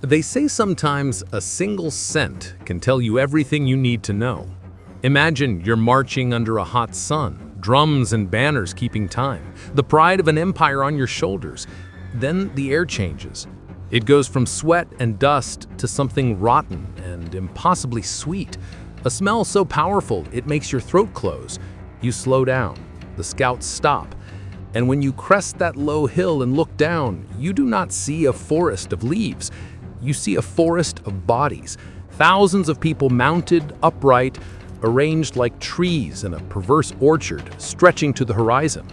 They say sometimes a single scent can tell you everything you need to know. Imagine you're marching under a hot sun, drums and banners keeping time, the pride of an empire on your shoulders. Then the air changes. It goes from sweat and dust to something rotten and impossibly sweet. A smell so powerful it makes your throat close. You slow down. The scouts stop. And when you crest that low hill and look down, you do not see a forest of leaves. You see a forest of bodies. Thousands of people mounted, upright, arranged like trees in a perverse orchard, stretching to the horizon.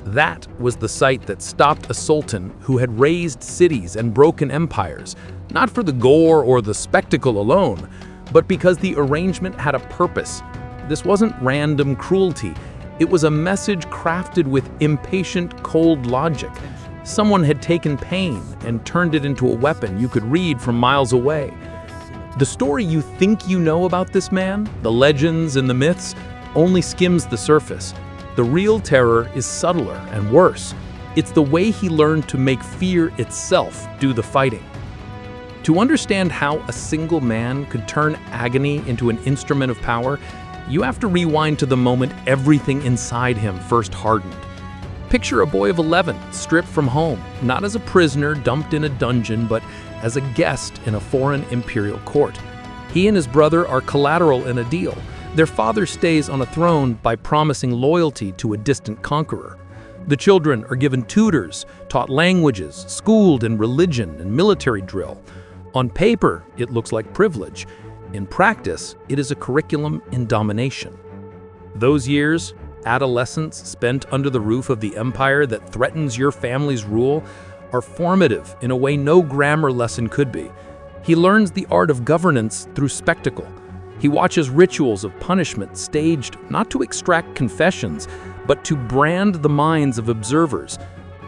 That was the sight that stopped a sultan who had razed cities and broken empires, not for the gore or the spectacle alone, but because the arrangement had a purpose. This wasn't random cruelty. It was a message crafted with impatient, cold logic. Someone had taken pain and turned it into a weapon you could read from miles away. The story you think you know about this man, the legends and the myths, only skims the surface. The real terror is subtler and worse. It's the way he learned to make fear itself do the fighting. To understand how a single man could turn agony into an instrument of power, you have to rewind to the moment everything inside him first hardened. Picture a boy of 11, stripped from home, not as a prisoner dumped in a dungeon, but as a guest in a foreign imperial court. He and his brother are collateral in a deal. Their father stays on a throne by promising loyalty to a distant conqueror. The children are given tutors, taught languages, schooled in religion and military drill. On paper, it looks like privilege. In practice, it is a curriculum in domination. Those years, adolescence spent under the roof of the empire that threatens your family's rule, are formative in a way no grammar lesson could be. He learns the art of governance through spectacle. He watches rituals of punishment staged not to extract confessions, but to brand the minds of observers.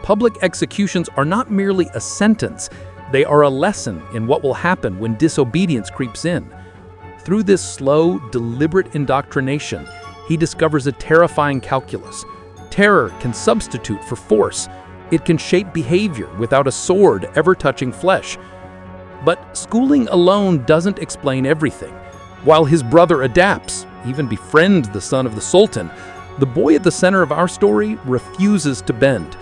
Public executions are not merely a sentence, they are a lesson in what will happen when disobedience creeps in. Through this slow, deliberate indoctrination, he discovers a terrifying calculus. Terror can substitute for force. It can shape behavior without a sword ever touching flesh. But schooling alone doesn't explain everything. While his brother adapts, even befriends the son of the Sultan, the boy at the center of our story refuses to bend.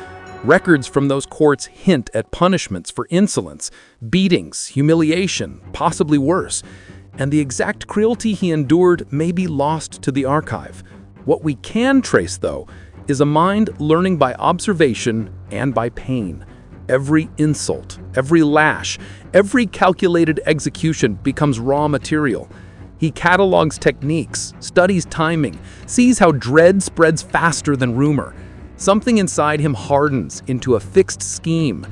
Records from those courts hint at punishments for insolence, beatings, humiliation, possibly worse. And the exact cruelty he endured may be lost to the archive. What we can trace, though, is a mind learning by observation and by pain. Every insult, every lash, every calculated execution becomes raw material. He catalogs techniques, studies timing, sees how dread spreads faster than rumor. Something inside him hardens into a fixed scheme.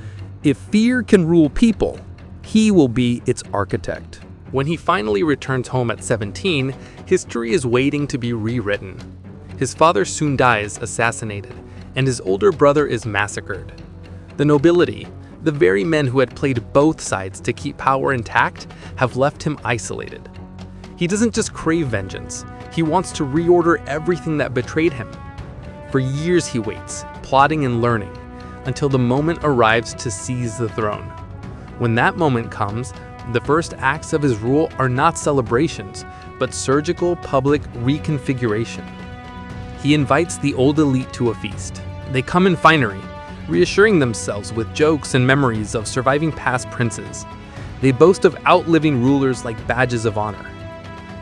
If fear can rule people, he will be its architect. When he finally returns home at 17, history is waiting to be rewritten. His father soon dies assassinated, and his older brother is massacred. The nobility, the very men who had played both sides to keep power intact, have left him isolated. He doesn't just crave vengeance, he wants to reorder everything that betrayed him. For years he waits, plotting and learning, until the moment arrives to seize the throne. When that moment comes, the first acts of his rule are not celebrations, but surgical public reconfiguration. He invites the old elite to a feast. They come in finery, reassuring themselves with jokes and memories of surviving past princes. They boast of outliving rulers like badges of honor.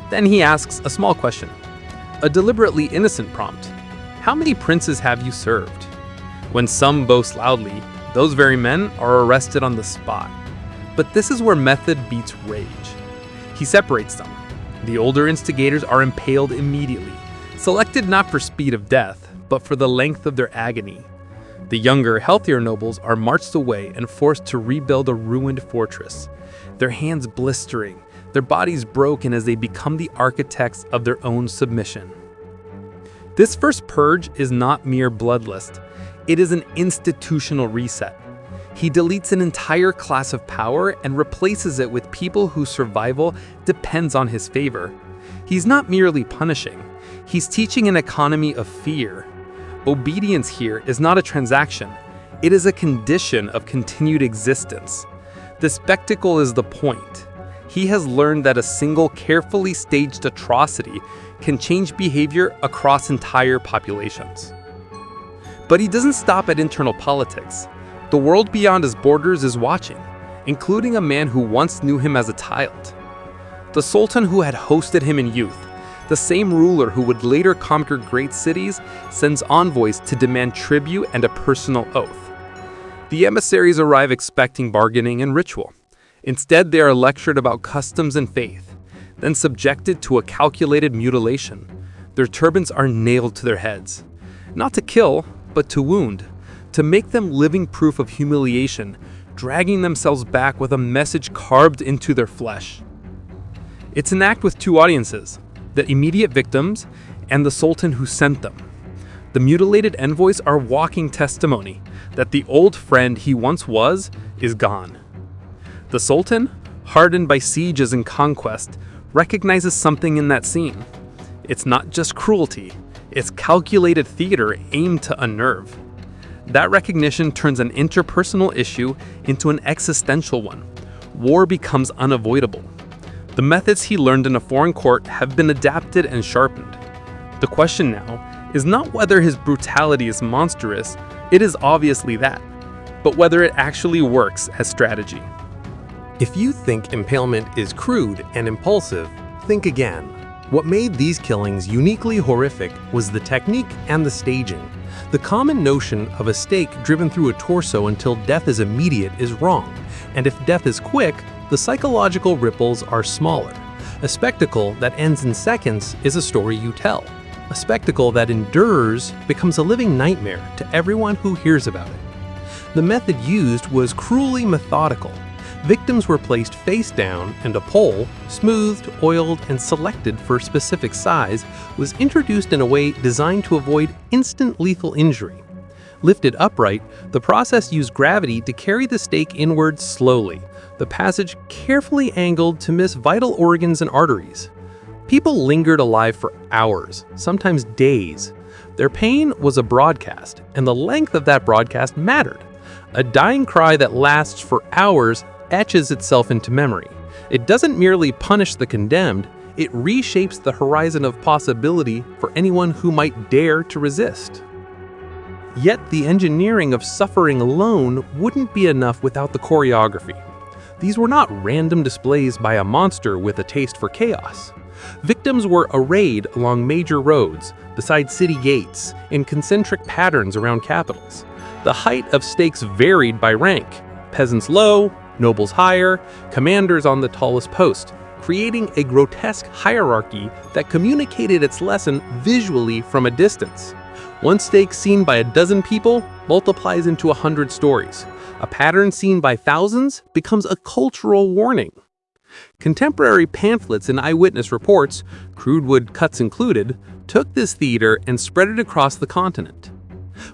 Then he asks a small question, a deliberately innocent prompt. How many princes have you served? When some boast loudly, those very men are arrested on the spot. But this is where method beats rage. He separates them. The older instigators are impaled immediately, selected not for speed of death, but for the length of their agony. The younger, healthier nobles are marched away and forced to rebuild a ruined fortress, their hands blistering, their bodies broken as they become the architects of their own submission. This first purge is not mere bloodlust. It is an institutional reset. He deletes an entire class of power and replaces it with people whose survival depends on his favor. He's not merely punishing, he's teaching an economy of fear. Obedience here is not a transaction, it is a condition of continued existence. The spectacle is the point. He has learned that a single carefully staged atrocity can change behavior across entire populations. But he doesn't stop at internal politics. The world beyond his borders is watching, including a man who once knew him as a child. The Sultan who had hosted him in youth, the same ruler who would later conquer great cities, sends envoys to demand tribute and a personal oath. The emissaries arrive expecting bargaining and ritual. Instead, they are lectured about customs and faith, then subjected to a calculated mutilation. Their turbans are nailed to their heads, not to kill, but to wound, to make them living proof of humiliation, dragging themselves back with a message carved into their flesh. It's an act with two audiences, the immediate victims and the Sultan who sent them. The mutilated envoys are walking testimony that the old friend he once was is gone. The Sultan, hardened by sieges and conquest, recognizes something in that scene. It's not just cruelty, it's calculated theater aimed to unnerve. That recognition turns an interpersonal issue into an existential one. War becomes unavoidable. The methods he learned in a foreign court have been adapted and sharpened. The question now is not whether his brutality is monstrous, it is obviously that, but whether it actually works as strategy. If you think impalement is crude and impulsive, think again. What made these killings uniquely horrific was the technique and the staging. The common notion of a stake driven through a torso until death is immediate is wrong, and if death is quick, the psychological ripples are smaller. A spectacle that ends in seconds is a story you tell. A spectacle that endures becomes a living nightmare to everyone who hears about it. The method used was cruelly methodical. Victims were placed face down, and a pole, smoothed, oiled, and selected for a specific size, was introduced in a way designed to avoid instant lethal injury. Lifted upright, the process used gravity to carry the stake inward slowly, the passage carefully angled to miss vital organs and arteries. People lingered alive for hours, sometimes days. Their pain was a broadcast, and the length of that broadcast mattered. A dying cry that lasts for hours etches itself into memory. It doesn't merely punish the condemned, it reshapes the horizon of possibility for anyone who might dare to resist. Yet the engineering of suffering alone wouldn't be enough without the choreography. These were not random displays by a monster with a taste for chaos. Victims were arrayed along major roads, beside city gates, in concentric patterns around capitals. The height of stakes varied by rank, peasants low, nobles higher, commanders on the tallest post, creating a grotesque hierarchy that communicated its lesson visually from a distance. One stake seen by a dozen people multiplies into 100 stories. A pattern seen by thousands becomes a cultural warning. Contemporary pamphlets and eyewitness reports, crude wood cuts included, took this theater and spread it across the continent.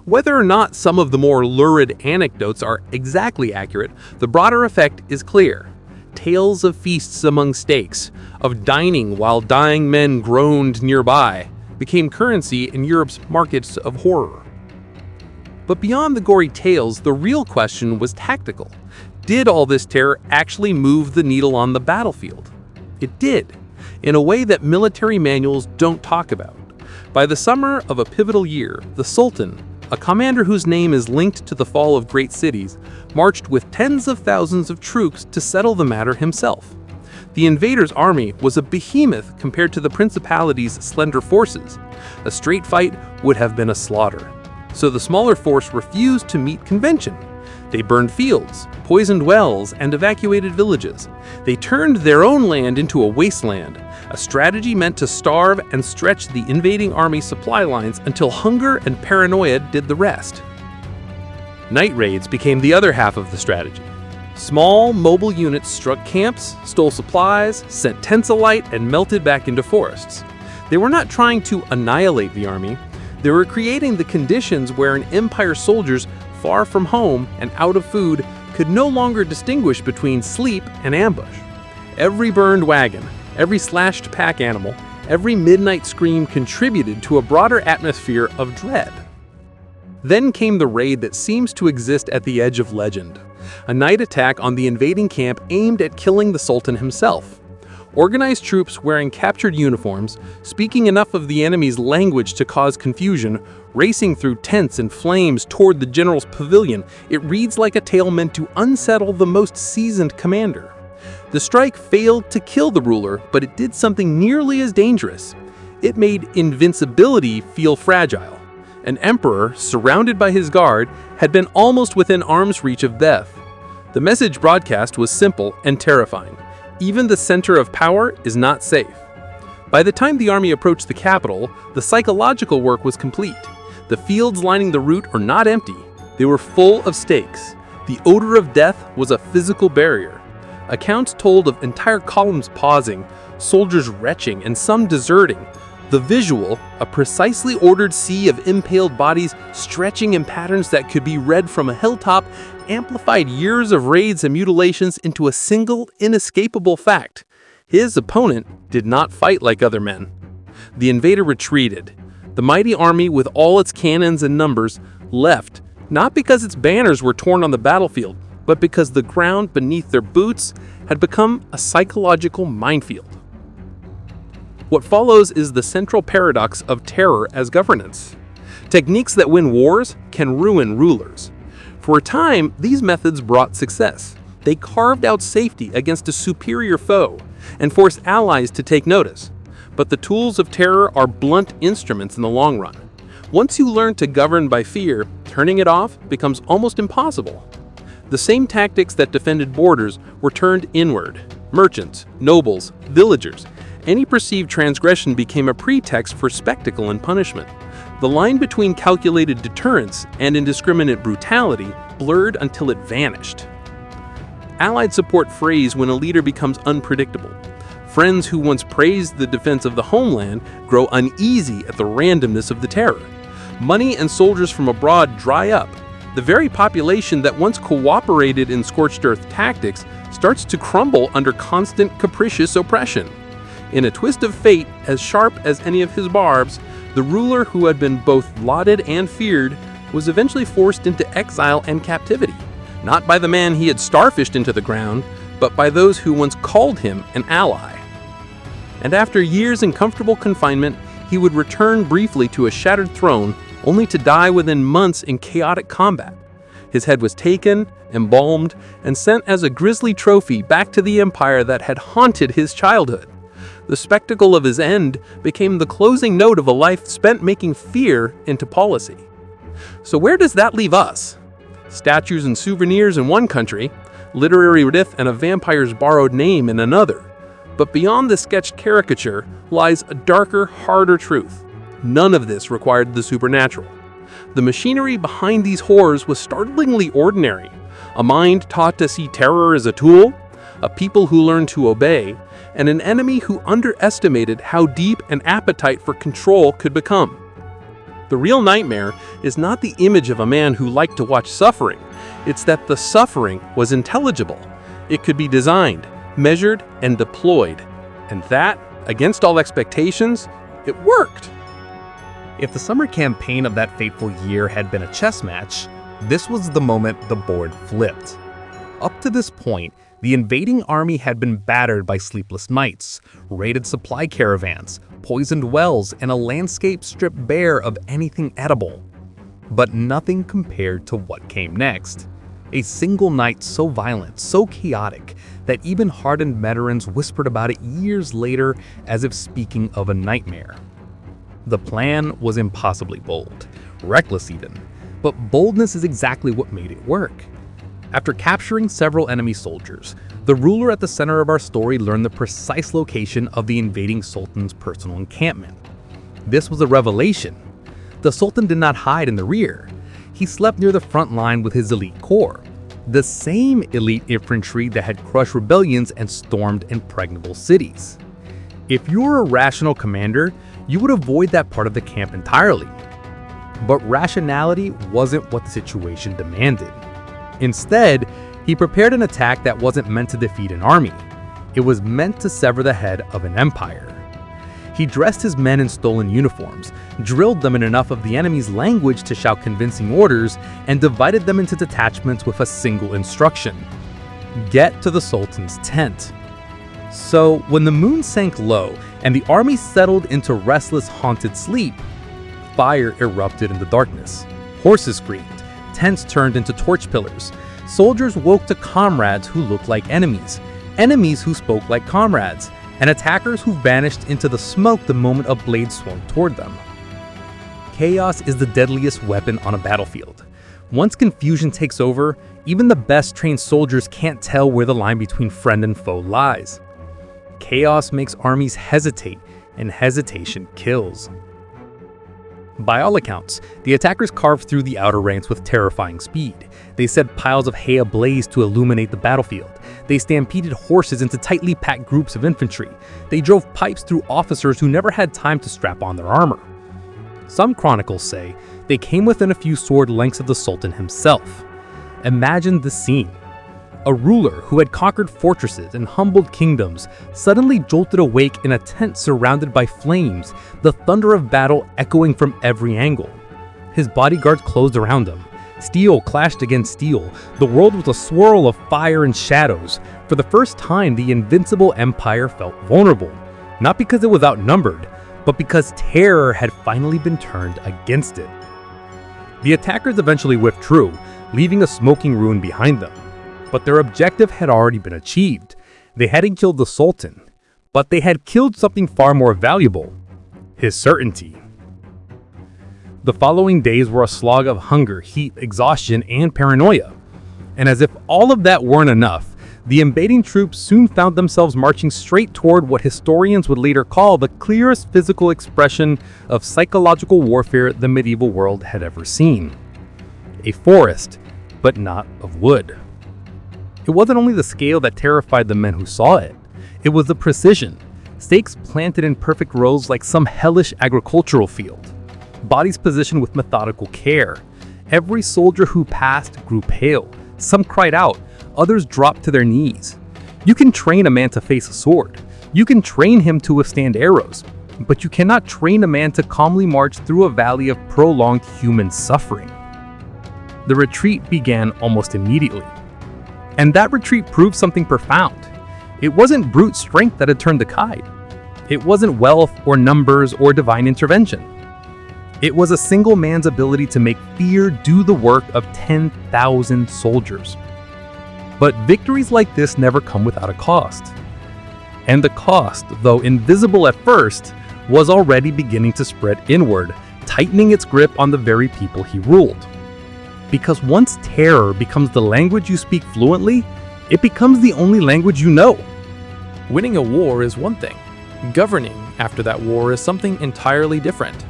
Whether or not some of the more lurid anecdotes are exactly accurate, the broader effect is clear. Tales of feasts among stakes, of dining while dying men groaned nearby, became currency in Europe's markets of horror. But beyond the gory tales, the real question was tactical. Did all this terror actually move the needle on the battlefield? It did, in a way that military manuals don't talk about. By the summer of a pivotal year, the Sultan, a commander whose name is linked to the fall of great cities, marched with tens of thousands of troops to settle the matter himself. The invader's army was a behemoth compared to the principality's slender forces. A straight fight would have been a slaughter. So the smaller force refused to meet convention. They burned fields, poisoned wells, and evacuated villages. They turned their own land into a wasteland, a strategy meant to starve and stretch the invading army's supply lines until hunger and paranoia did the rest. Night raids became the other half of the strategy. Small, mobile units struck camps, stole supplies, sent tents alight, and melted back into forests. They were not trying to annihilate the army. They were creating the conditions where an empire soldiers far from home and out of food could no longer distinguish between sleep and ambush. Every burned wagon, every slashed pack animal, every midnight scream contributed to a broader atmosphere of dread. Then came the raid that seems to exist at the edge of legend. a night attack on the invading camp aimed at killing the Sultan himself. Organized troops wearing captured uniforms, speaking enough of the enemy's language to cause confusion, racing through tents and flames toward the general's pavilion. It reads like a tale meant to unsettle the most seasoned commander. The strike failed to kill the ruler, but it did something nearly as dangerous. It made invincibility feel fragile. An emperor, surrounded by his guard, had been almost within arm's reach of death. The message broadcast was simple and terrifying. Even the center of power is not safe. By the time the army approached the capital, the psychological work was complete. The fields lining the route are not empty. They were full of stakes. The odor of death was a physical barrier. Accounts told of entire columns pausing, soldiers retching, and some deserting. The visual, a precisely ordered sea of impaled bodies stretching in patterns that could be read from a hilltop, amplified years of raids and mutilations into a single, inescapable fact. His opponent did not fight like other men. The invader retreated. The mighty army, with all its cannons and numbers, left, not because its banners were torn on the battlefield, but because the ground beneath their boots had become a psychological minefield. What follows is the central paradox of terror as governance. Techniques that win wars can ruin rulers. For a time, these methods brought success. They carved out safety against a superior foe and forced allies to take notice. But the tools of terror are blunt instruments in the long run. Once you learn to govern by fear, turning it off becomes almost impossible. The same tactics that defended borders were turned inward. Merchants, nobles, villagers. Any perceived transgression became a pretext for spectacle and punishment. The line between calculated deterrence and indiscriminate brutality blurred until it vanished. Allied support frays when a leader becomes unpredictable. Friends who once praised the defense of the homeland grow uneasy at the randomness of the terror. Money and soldiers from abroad dry up. The very population that once cooperated in scorched earth tactics starts to crumble under constant capricious oppression. In a twist of fate as sharp as any of his barbs, the ruler who had been both lauded and feared was eventually forced into exile and captivity, not by the man he had starfished into the ground, but by those who once called him an ally. And after years in comfortable confinement, he would return briefly to a shattered throne, only to die within months in chaotic combat. His head was taken, embalmed, and sent as a grisly trophy back to the empire that had haunted his childhood. The spectacle of his end became the closing note of a life spent making fear into policy. So where does that leave us? Statues and souvenirs in one country, literary myth and a vampire's borrowed name in another. But beyond the sketched caricature lies a darker, harder truth. None of this required the supernatural. The machinery behind these horrors was startlingly ordinary. A mind taught to see terror as a tool, a people who learned to obey, and an enemy who underestimated how deep an appetite for control could become. The real nightmare is not the image of a man who liked to watch suffering. It's that the suffering was intelligible. It could be designed, measured, and deployed. And that, against all expectations, it worked. If the summer campaign of that fateful year had been a chess match, this was the moment the board flipped. Up to this point, the invading army had been battered by sleepless nights, raided supply caravans, poisoned wells, and a landscape stripped bare of anything edible. But nothing compared to what came next. A single night so violent, so chaotic, that even hardened veterans whispered about it years later as if speaking of a nightmare. The plan was impossibly bold, reckless even, but boldness is exactly what made it work. After capturing several enemy soldiers, the ruler at the center of our story learned the precise location of the invading sultan's personal encampment. This was a revelation. The sultan did not hide in the rear. He slept near the front line with his elite corps, the same elite infantry that had crushed rebellions and stormed impregnable cities. If you were a rational commander, you would avoid that part of the camp entirely. But rationality wasn't what the situation demanded. Instead, he prepared an attack that wasn't meant to defeat an army. It was meant to sever the head of an empire. He dressed his men in stolen uniforms, drilled them in enough of the enemy's language to shout convincing orders, and divided them into detachments with a single instruction: get to the Sultan's tent. So, when the moon sank low and the army settled into restless, haunted sleep, fire erupted in the darkness. Horses screamed, tents turned into torch pillars. Soldiers woke to comrades who looked like enemies, enemies who spoke like comrades, and attackers who vanished into the smoke the moment a blade swung toward them. Chaos is the deadliest weapon on a battlefield. Once confusion takes over, even the best trained soldiers can't tell where the line between friend and foe lies. Chaos makes armies hesitate, and hesitation kills. By all accounts, the attackers carved through the outer ranks with terrifying speed. They set piles of hay ablaze to illuminate the battlefield. They stampeded horses into tightly packed groups of infantry. They drove pipes through officers who never had time to strap on their armor. Some chronicles say they came within a few sword lengths of the Sultan himself. Imagine the scene. A ruler who had conquered fortresses and humbled kingdoms suddenly jolted awake in a tent surrounded by flames, the thunder of battle echoing from every angle. His bodyguards closed around him. Steel clashed against steel. The world was a swirl of fire and shadows. For the first time, the invincible empire felt vulnerable, not because it was outnumbered, but because terror had finally been turned against it. The attackers eventually withdrew, leaving a smoking ruin behind them. But their objective had already been achieved. They hadn't killed the Sultan, but they had killed something far more valuable: his certainty. The following days were a slog of hunger, heat, exhaustion, and paranoia. And as if all of that weren't enough, the invading troops soon found themselves marching straight toward what historians would later call the clearest physical expression of psychological warfare the medieval world had ever seen. A forest, but not of wood. It wasn't only the scale that terrified the men who saw it. It was the precision. Stakes planted in perfect rows like some hellish agricultural field. Bodies positioned with methodical care. Every soldier who passed grew pale. Some cried out. Others dropped to their knees. You can train a man to face a sword. You can train him to withstand arrows. But you cannot train a man to calmly march through a valley of prolonged human suffering. The retreat began almost immediately. And that retreat proved something profound. It wasn't brute strength that had turned the tide. It wasn't wealth or numbers or divine intervention. It was a single man's ability to make fear do the work of 10,000 soldiers. But victories like this never come without a cost. And the cost, though invisible at first, was already beginning to spread inward, tightening its grip on the very people he ruled. Because once terror becomes the language you speak fluently, it becomes the only language you know. Winning a war is one thing. Governing after that war is something entirely different.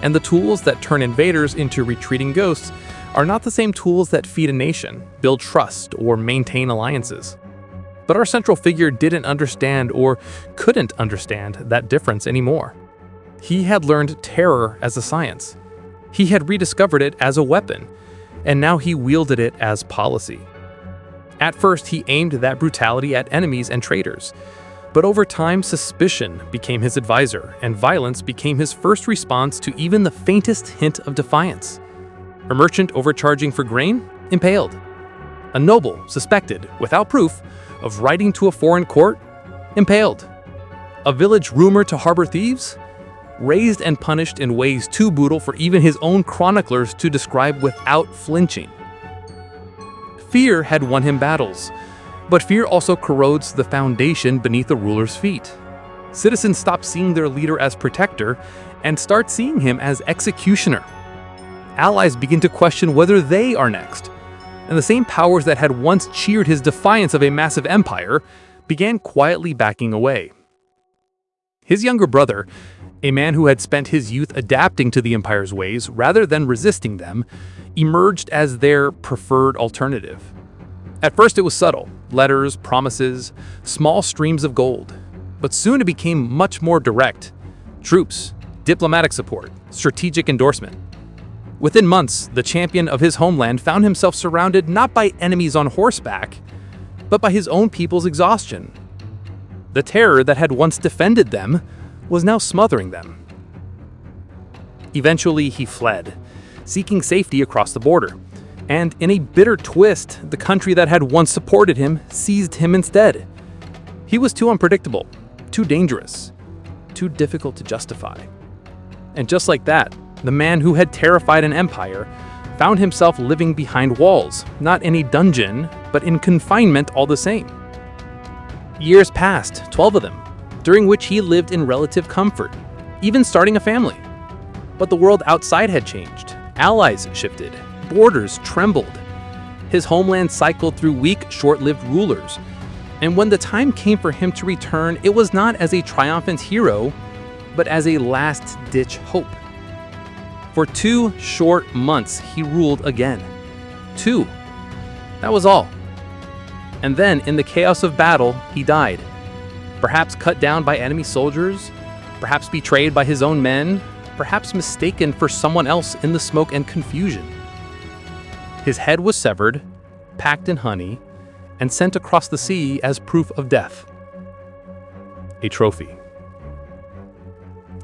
And the tools that turn invaders into retreating ghosts are not the same tools that feed a nation, build trust, or maintain alliances. But our central figure didn't understand or couldn't understand that difference anymore. He had learned terror as a science. He had rediscovered it as a weapon, and now he wielded it as policy. At first, he aimed that brutality at enemies and traitors. But over time, suspicion became his advisor, and violence became his first response to even the faintest hint of defiance. A merchant overcharging for grain? Impaled. A noble suspected, without proof, of writing to a foreign court? Impaled. A village rumored to harbor thieves? Raised and punished in ways too brutal for even his own chroniclers to describe without flinching. Fear had won him battles, but fear also corrodes the foundation beneath a ruler's feet. Citizens stop seeing their leader as protector and start seeing him as executioner. Allies begin to question whether they are next, and the same powers that had once cheered his defiance of a massive empire began quietly backing away. His younger brother, a man who had spent his youth adapting to the empire's ways rather than resisting them, emerged as their preferred alternative. At first it was subtle, letters, promises, small streams of gold. But soon it became much more direct. Troops, diplomatic support, strategic endorsement. Within months, the champion of his homeland found himself surrounded not by enemies on horseback, but by his own people's exhaustion. The terror that had once defended them was now smothering them. Eventually, he fled, seeking safety across the border. And in a bitter twist, the country that had once supported him seized him instead. He was too unpredictable, too dangerous, too difficult to justify. And just like that, the man who had terrified an empire found himself living behind walls, not in a dungeon, but in confinement all the same. Years passed, 12 of them, during which he lived in relative comfort, even starting a family. But the world outside had changed. Allies shifted. Borders trembled. His homeland cycled through weak, short-lived rulers. And when the time came for him to return, it was not as a triumphant hero, but as a last-ditch hope. For 2 short months, he ruled again. 2. That was all. And then, in the chaos of battle, he died. Perhaps cut down by enemy soldiers, perhaps betrayed by his own men, perhaps mistaken for someone else in the smoke and confusion. His head was severed, packed in honey, and sent across the sea as proof of death. A trophy.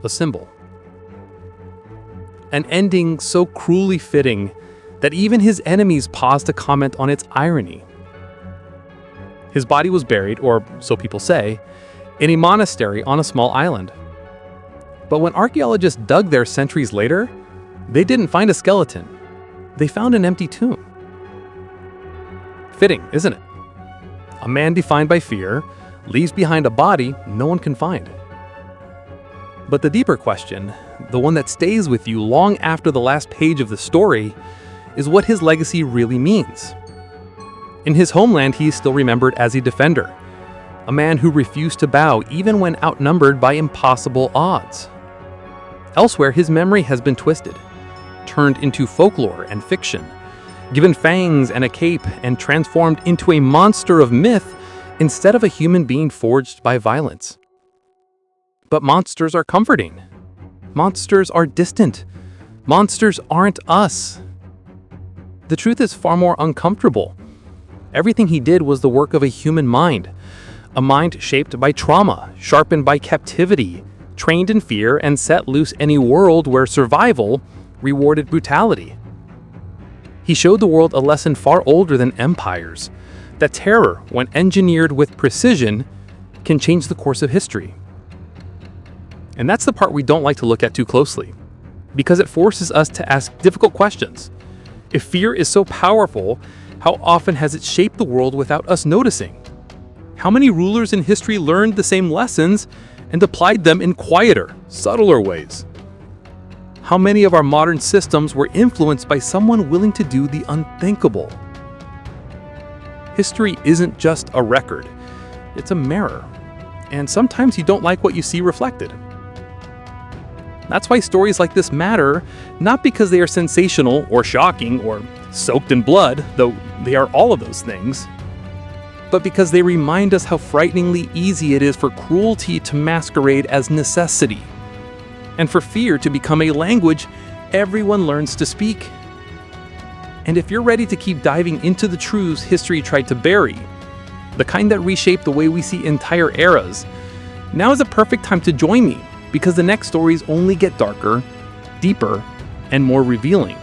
A symbol. An ending so cruelly fitting that even his enemies paused to comment on its irony. His body was buried, or so people say, in a monastery on a small island. But when archaeologists dug there centuries later, they didn't find a skeleton. They found an empty tomb. Fitting, isn't it? A man defined by fear leaves behind a body no one can find. But the deeper question, the one that stays with you long after the last page of the story, is what his legacy really means. In his homeland, he is still remembered as a defender, a man who refused to bow even when outnumbered by impossible odds. Elsewhere, his memory has been twisted, turned into folklore and fiction, given fangs and a cape, and transformed into a monster of myth instead of a human being forged by violence. But monsters are comforting. Monsters are distant. Monsters aren't us. The truth is far more uncomfortable. Everything he did was the work of a human mind, a mind shaped by trauma, sharpened by captivity, trained in fear, and set loose in a world where survival rewarded brutality. He showed the world a lesson far older than empires, that terror, when engineered with precision, can change the course of history. And that's the part we don't like to look at too closely, because it forces us to ask difficult questions. If fear is so powerful, how often has it shaped the world without us noticing? How many rulers in history learned the same lessons and applied them in quieter, subtler ways? How many of our modern systems were influenced by someone willing to do the unthinkable? History isn't just a record, it's a mirror. And sometimes you don't like what you see reflected. That's why stories like this matter, not because they are sensational or shocking or soaked in blood, though they are all of those things, but because they remind us how frighteningly easy it is for cruelty to masquerade as necessity, and for fear to become a language everyone learns to speak. And if you're ready to keep diving into the truths history tried to bury, the kind that reshape the way we see entire eras, now is a perfect time to join me, because the next stories only get darker, deeper, and more revealing.